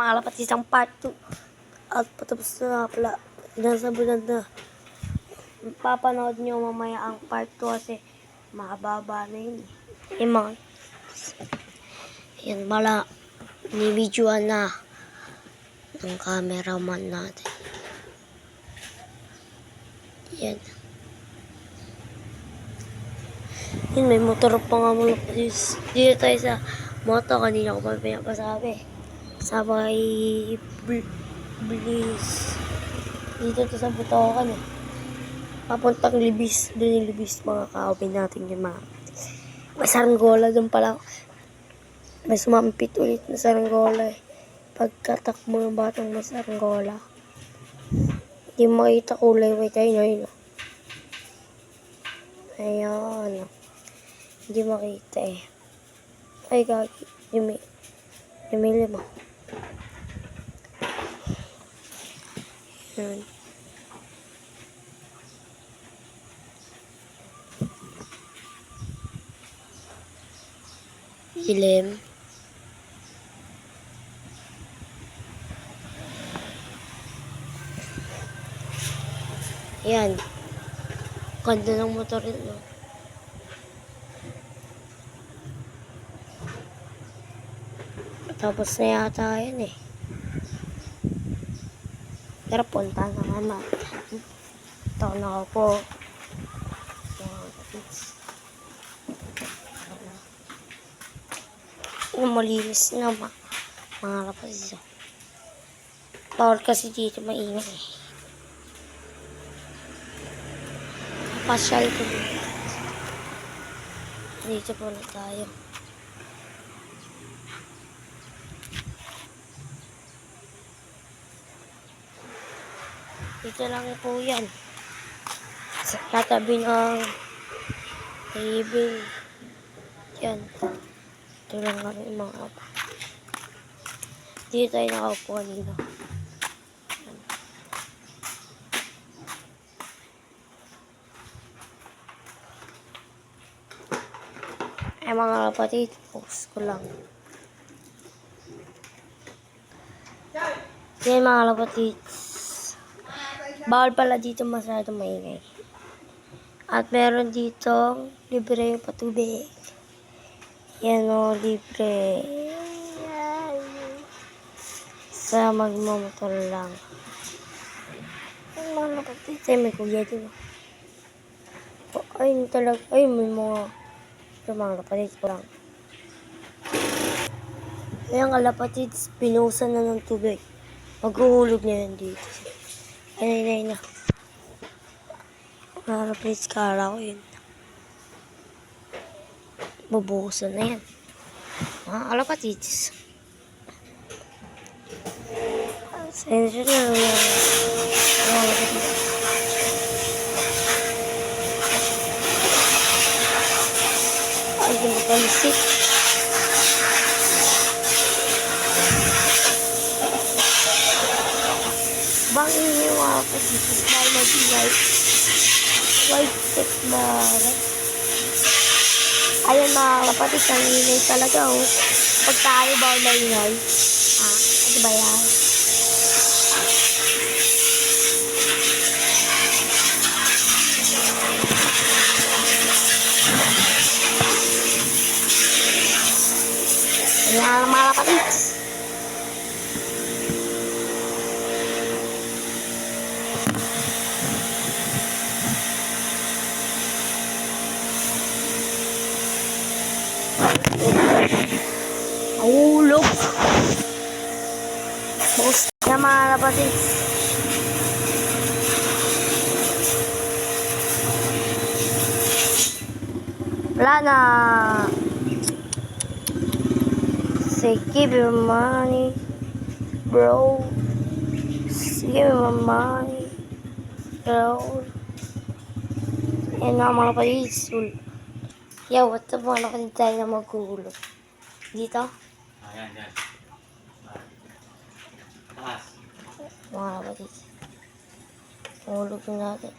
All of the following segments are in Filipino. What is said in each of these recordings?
mga lapat isang part 2. At patapos na pala. Nasabunan na. Papanood nyo mamaya ang part 2 kasi makababa na yun. Yung mga yan mala ni-videoan na ng cameraman natin. Yan. Yun, may motor pa nga mga police. Dito tayo sa moto. Kanina ko pa pinapasabi. Sabay Bliss. Dito to sa Butokan eh. Papuntang Libis. Doon yung Libis mga kaopin natin yung mga. May saranggola doon pala. May sumampit ulit na saranggola eh. Pagkatakbo ng batang may saranggola. Hindi makita kulay white ay na yun. Ayan. Hindi makita eh. Ay gagi. Yung lima. Ayan. Ilim. Ayan. Ganda ng motor ito. Tapos na yata yan eh. Pero punta na naman. Ito na ako po. Malinis na mga kapatid. Bawal kasi dito maingay eh. Pasyal ko dito po na tayo. Dito lang po yan. Sa tatabi ng table. Yan. Ito lang kami mga apa. Dito tayo nakaupo kanina. Ay mga kapatid, focus ko lang. Yan mga kapatid. Bawal pala dito masyadong maingay. At meron dito libre yung patubig. Yan o, libre. Sa magmamotor lang. Ay mga kapatid, ay may kuya din. Ay talaga, ay may mga kapatid ko lang. Ayan kalapatid, pinusan na ng tubig. Maghuhulog na yan dito. Ay na. Mga kapatid, kala ko yun. Bubuhusan na yan. Mga kalapatid. Sensya na yan. Mga kapatid. Ay, hindi palisik. Bangin yung mga kapatid. Dahil mag-ingay. White tip na. Ayan mga kapatid, ang ingay talaga oh. Pag tayo ba na ingay? Ano ba yan? Ayan mga kapatid. Hulog. Bukos na mga kapatid. Wala na. Say give me money, bro. Give me money, bro. Yan na mga kapatid. Yo, what's up mga kapatid, tayo na maghuhulog. Dito? Ayan. Taas. Mga kapatid. Hulog na natin.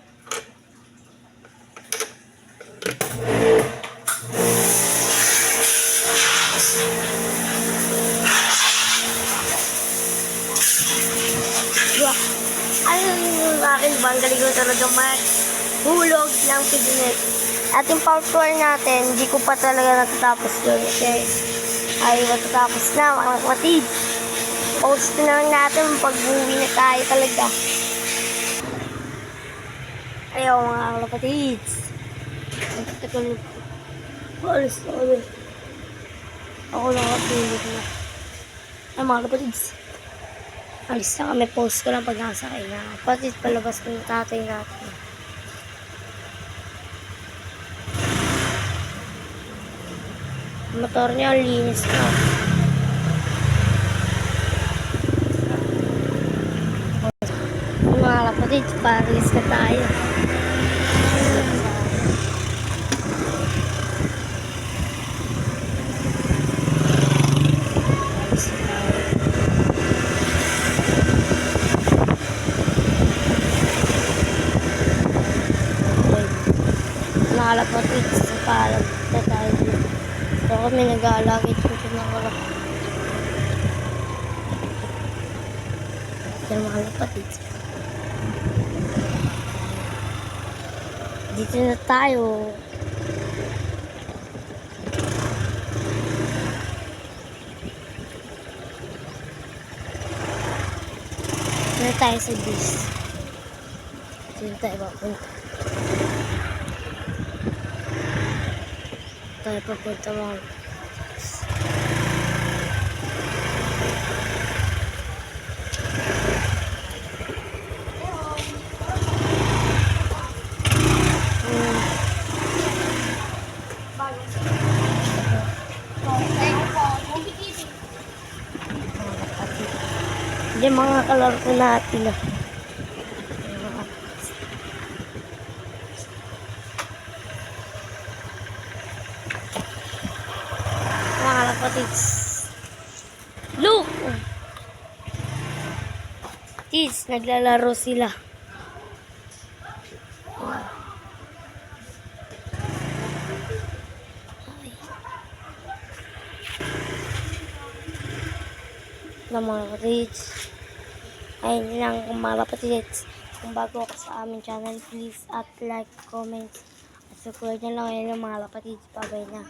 Ano yung sa akin ba? Ang galing ko talaga hulog ng piginet. At yung power tour natin, hindi ko pa talaga natatapos yun. Kasi ay matatapos na mga kapatid. Post na lang natin pag uwi na tayo talaga. Ayaw mga kapatid. Nagtagal na. Alis na kami. Ako nakatulog na. Ay mga kapatid. Alis na kami. Post ko lang pag nasakay na. Kapatid, palabas ko yung tatay natin. Motor niya, linis na. Mga kapatid, paralis na tayo. Mga kapatid, sa palag na tayo. So kami nag-aalagay dito ng wala. Yan mga kapatid. Dito na tayo. Dito na tayo sa bus. Dito na tayo papunta. Tayo papunta mga yung mga kalaro ko natin na. Mga kapatids. Look! Kids, naglalaro sila. Mga kapatids. Ayun lang mga kapatids. Kung bago ka sa aming channel, please at like, comment, at subscribe na lang. Ayun lang mga kapatids. Bye-bye na.